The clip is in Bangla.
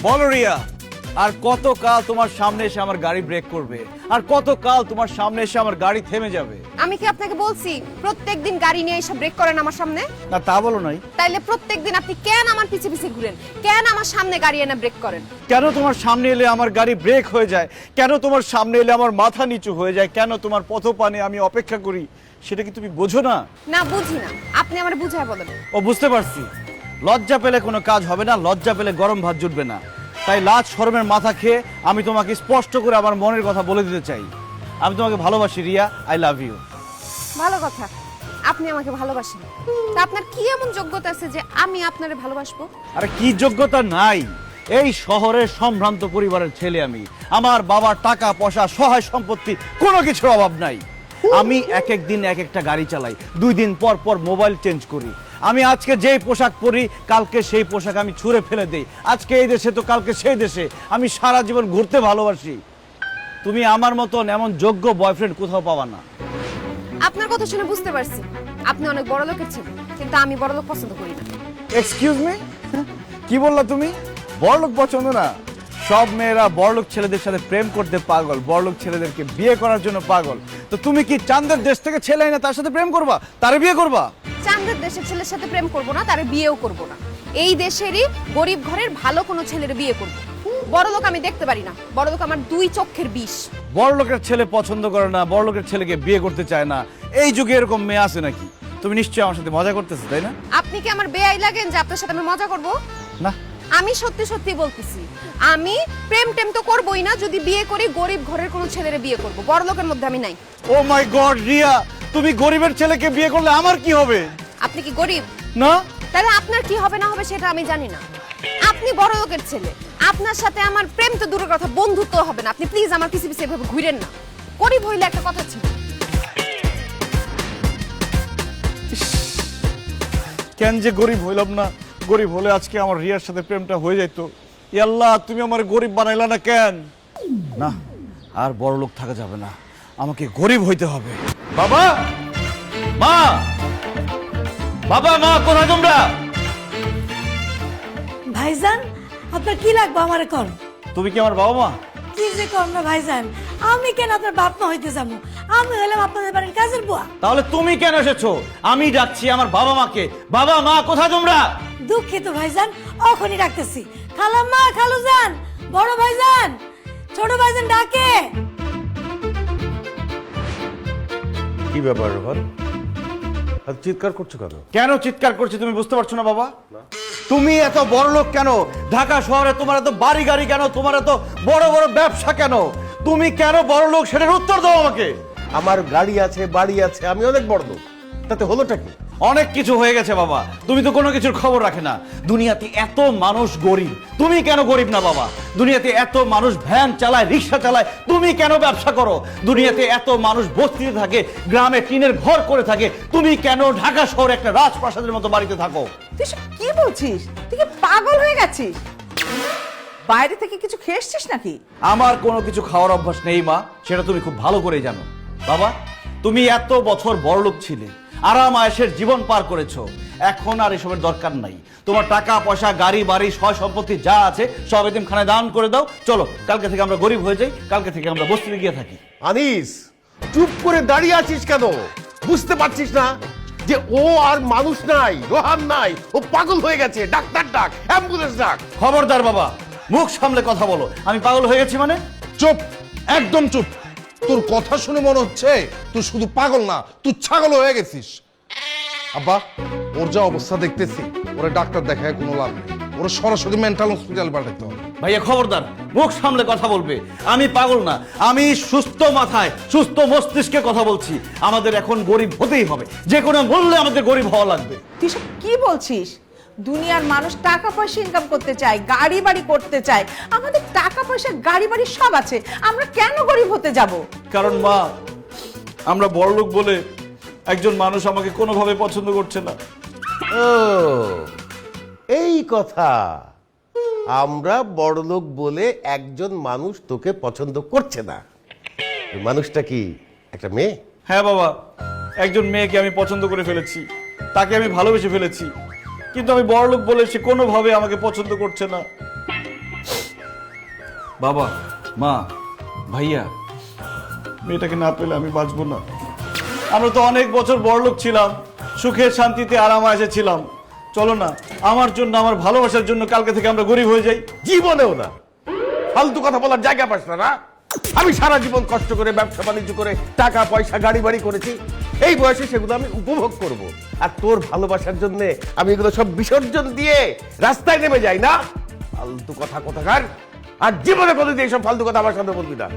বলো রিয়া, আর কতকাল তোমার সামনে এসে আমার গাড়ি ব্রেক করবে? আর কতকাল তোমার সামনে এসে আমার গাড়ি থেমে যাবে? আমি কি আপনাকে বলছি প্রত্যেকদিন গাড়ি নিয়ে এসে ব্রেক করেন আমার সামনে? না তা বলো নাই। তাইলে প্রত্যেকদিন আপনি কেন আমার পিছে পিছে ঘুরেন? কেন আমার সামনে গাড়ি এনে ব্রেক করেন? কেন তোমার সামনে এলে আমার গাড়ি ব্রেক হয়ে যায়? কেন তোমার সামনে এলে আমার মাথা নিচু হয়ে যায়? কেন তোমার পথপানে আমি অপেক্ষা করি? সেটা কি তুমি বোঝো না? না বুঝি না, আপনি আমার বুঝায় বলেন। ও বুঝতে পারছি, লজ্জা পেলে কোনো কাজ হবে না, লজ্জা পেলে গরম ভাত জুটবে না। তাই লাজ শরমের মাথা খেয়ে আমি তোমাকে স্পষ্ট করে আমার মনের কথা বলে দিতে চাই। আমি তোমাকে ভালোবাসি রিয়া, আই লাভ ইউ। ভালো কথা, আপনি আমাকে ভালোবাসেন। তা আপনার কি এমন যোগ্যতা আছে যে আমি আপনারে ভালোবাসবো? আরে কি যোগ্যতা নাই? এই শহরের সম্ভ্রান্ত পরিবারের ছেলে আমি। আমার বাবার টাকা পয়সা সহায় সম্পত্তি কোনো কিছুর অভাব নাই। আমি এক এক দিন এক একটা গাড়ি চালাই, 2 দিন পর পর মোবাইল চেঞ্জ করি। আমি আজকে যেই পোশাক পরি কালকে সেই পোশাক আমি ছুঁড়ে ফেলে দেই। আজকে এই দেশে তো কালকে সেই দেশে। আমি সারা জীবন ঘুরতে ভালোবাসি। তুমি আমার মতন এমন যোগ্য বয়ফ্রেন্ড কোথাও পাবা না। আপনার কথা শুনে বুঝতে পারছি আপনি অনেক বড় লোকের ছেলে, কিন্তু আমি বড় লোক পছন্দ করি না। এক্সকিউজ মি, কি বললা তুমি? বড়লোক পছন্দ না? সব মেয়েরা বড়লোক ছেলেদের সাথে প্রেম করতে পাগল, বড়লোক ছেলেদেরকে বিয়ে করার জন্য পাগল। তো তুমি কি চাঁদের দেশ থেকে ছেলে না তার সাথে প্রেম করবা, তারে বিয়ে করবা? চাঁদের দেশের ছেলের সাথে প্রেম করব না, তারে বিয়েও করব না। এই দেশেরই গরিব ঘরের ভালো কোনো ছেলের বিয়ে করব। বড় লোক আমি দেখতে পারি না, বড় লোক আমার 2 চোখের বিষ। বড়লোকের ছেলে পছন্দ করে না, বড়লোকের ছেলেকে বিয়ে করতে চায় না, এই যুগে এরকম মেয়ে আছে নাকি? তুমি নিশ্চয়ই আমার সাথে মজা করতেছো, তাই না? আপনি কি আমার বেয়াই লাগেন যে আপনার সাথে আমি মজা করব? না, আমি সত্যি সত্যি বলতেছি, আমি প্রেম টেম তো করবই না। যদি বিয়ে করি গরিব ঘরের কোনো ছেলের বিয়ে করব, বড় লোকের মধ্যে আমি নাই। ও মাই গড রিয়া, তুমি গরিবের ছেলেকে বিয়ে করলে আমার কি হবে? আপনি কি গরিব? না। তাহলে আপনার কি হবে না হবে সেটা আমি জানি না। আপনি বড় লোকের ছেলে, আপনার সাথে আমার প্রেম তো দূরের কথা, বন্ধুত্ব হবে না। আপনি প্লিজ আমার পিছে পিছে এভাবে ঘুরেন না। গরিব হইলে একটা কথা ছিল। কেন যে গরিব হইলাম না? গরিব হলে আজকে আমার রিয়ার সাথে প্রেমটা হয়ে যেত। আল্লাহ, তুমি আমার গরিব বানাইলা না কেন? না, আর বড় লোক থাকা যাবে না, আমাকে গরিব হইতে হবে। বাবা, মা, বাবা, মা, কোথায় তোমরা? ভাইজান, আপনার কি লাগবে আমারে কর? তুমি কি আমার বাবা মা? কি যে কর না ভাইজান, আমি কেন আপনার বাপ মা হইতে যাবো? আমি হলাম আপনাদের বাড়ির কাজের বুয়া। তাহলে তুমি কেন এসেছো? আমি ডাকছি আমার বাবা মাকে। বাবা, মা, কোথায় তোমরা? দুঃখিত ভাইজান, অখনই ডাকতেছি। খালাম্মা, খালুজান, বড় ভাইজান, ছোট ভাইজান ডাকে। কি ব্যাপার রোহন, আর চিৎকার করছো কেন? কেন চিৎকার করছি তুমি বুঝতে পারছো না বাবা? তুমি এত বড় লোক কেন? ঢাকা শহরে তোমার এত বাড়ি গাড়ি কেন? তোমার এত বড় বড় ব্যবসা কেন? তুমি কেন বড় লোক সেটার উত্তর দাও আমাকে। আমার গাড়ি আছে, বাড়ি আছে, আমি অনেক বড় লোক, তাতে হলোটা কি? অনেক কিছু হয়ে গেছে বাবা, তুমি তো কোনো কিছুর খবর রাখে না। দুনিয়াতে এত মানুষ গরিব, তুমি কেন গরিব না বাবা? দুনিয়াতে এত মানুষ ভ্যান চালায়, রিক্সা চালায়, তুমি কেন ব্যবসা করো? দুনিয়াতে এত মানুষ বস্তিতে থাকে, গ্রামে টিনের ঘর করে থাকে, তুমি কেন ঢাকা শহরে একটা রাজপ্রাসাদের মতো বাড়িতে থাকো? তুই সব কি বলছিস? তুই কি পাগল হয়ে গেছিস? বাইরে থেকে কিছু খেয়ে এসছিস নাকি? আমার কোনো কিছু খাওয়ার অভ্যাস নেই মা, সেটা তুমি খুব ভালো করে জানো। বাবা, তুমি এত বছর বড়লোক ছিলে, আরাম আয়েশের জীবন পার করেছো, এখন আর এসবের দরকার নাই। তোমার টাকা পয়সা, গাড়ি বাড়ি, সয় সম্পত্তি যা আছে সব এতিমখানায় দান করে দাও। চলো, কালকে থেকে আমরা গরিব হয়ে যাই, কালকে থেকে আমরা বস্তিতে গিয়ে থাকি। আনিস, চুপ করে দাঁড়িয়ে আছিস কেন? বুঝতে পারছিস না যে ও আর মানুষ নাই, রোহান নাই, ও পাগল হয়ে গেছে? ডাক্তার ডাক, অ্যাম্বুলেন্স ডাক। খবরদার বাবা, মুখ সামলে কথা বলো। আমি পাগল হয়ে গেছি মানে? চুপ, একদম চুপ। তোর কথা শুনে মনে হচ্ছে তুই শুধু পাগল না, তুই ছাগল হয়ে গেছিস। আব্বা, ওর যা অবস্থা দেখতেছি, ওরে ডাক্তার দেখায় কোনো লাভ নেই, ওরা সরাসরি মেন্টাল হসপিটালে পাঠাতে হবে। ভাইয়া খবরদার, মুখ সামলে কথা বলবে। আমি পাগল না, আমি সুস্থ মাথায় সুস্থ মস্তিষ্কে কথা বলছি। আমাদের এখন গরিব হতেই হবে, যে কোনো মূল্যে আমাদের গরিব হওয়া লাগবে। তুই সব কি বলছিস? দুনিয়ার মানুষ টাকা পয়সা ইনকাম করতে চায়, গাড়ি বাড়ি করতে চায়। আমাদের টাকা পয়সা, গাড়ি বাড়ি সব আছে, আমরা কেন গরিব হতে যাব? কারণ মা, আমরা বড়লোক বলে একজন মানুষ আমাকে কোনোভাবে পছন্দ করছে না। ও, এই কথা। আমরা বড়লোক বলে একজন মানুষ তোকে পছন্দ করছে না। ওই মানুষটা কি একটা মেয়ে? হ্যাঁ বাবা, একজন মেয়েকে আমি পছন্দ করে ফেলেছি, তাকে আমি ভালোবেসে ফেলেছি, কিন্তু আমি বড়লোক বলে সে কোনোভাবে আমাকে পছন্দ করছে না। বাবা, মা, ভাইয়া, মেয়েটাকে না পেলে আমি বাঁচবো না। আমরা তো অনেক বছর বড়লোক ছিলাম, সুখে শান্তিতে আরাম আয়েশে ছিলাম। চলো না, আমার জন্য, আমার ভালোবাসার জন্য কালকে থেকে আমরা গরিব হয়ে যাই। জীবনেও না। ফালতু কথা বলার জায়গা পাস না। আমি সারা জীবন কষ্ট করে ব্যবসা বাণিজ্য করে টাকা পয়সা গাড়ি বাড়ি করেছি, এই বয়সে সেগুলো আমি উপভোগ করব। আর তোর ভালোবাসার জন্য আমি এগুলো সব বিসর্জন দিয়ে রাস্তায় নেমে যাই না। ফালতু কথা কোথাকার। আর জীবনে কোনোদিন এইসব ফালতু কথা আমার সামনে বলবি না।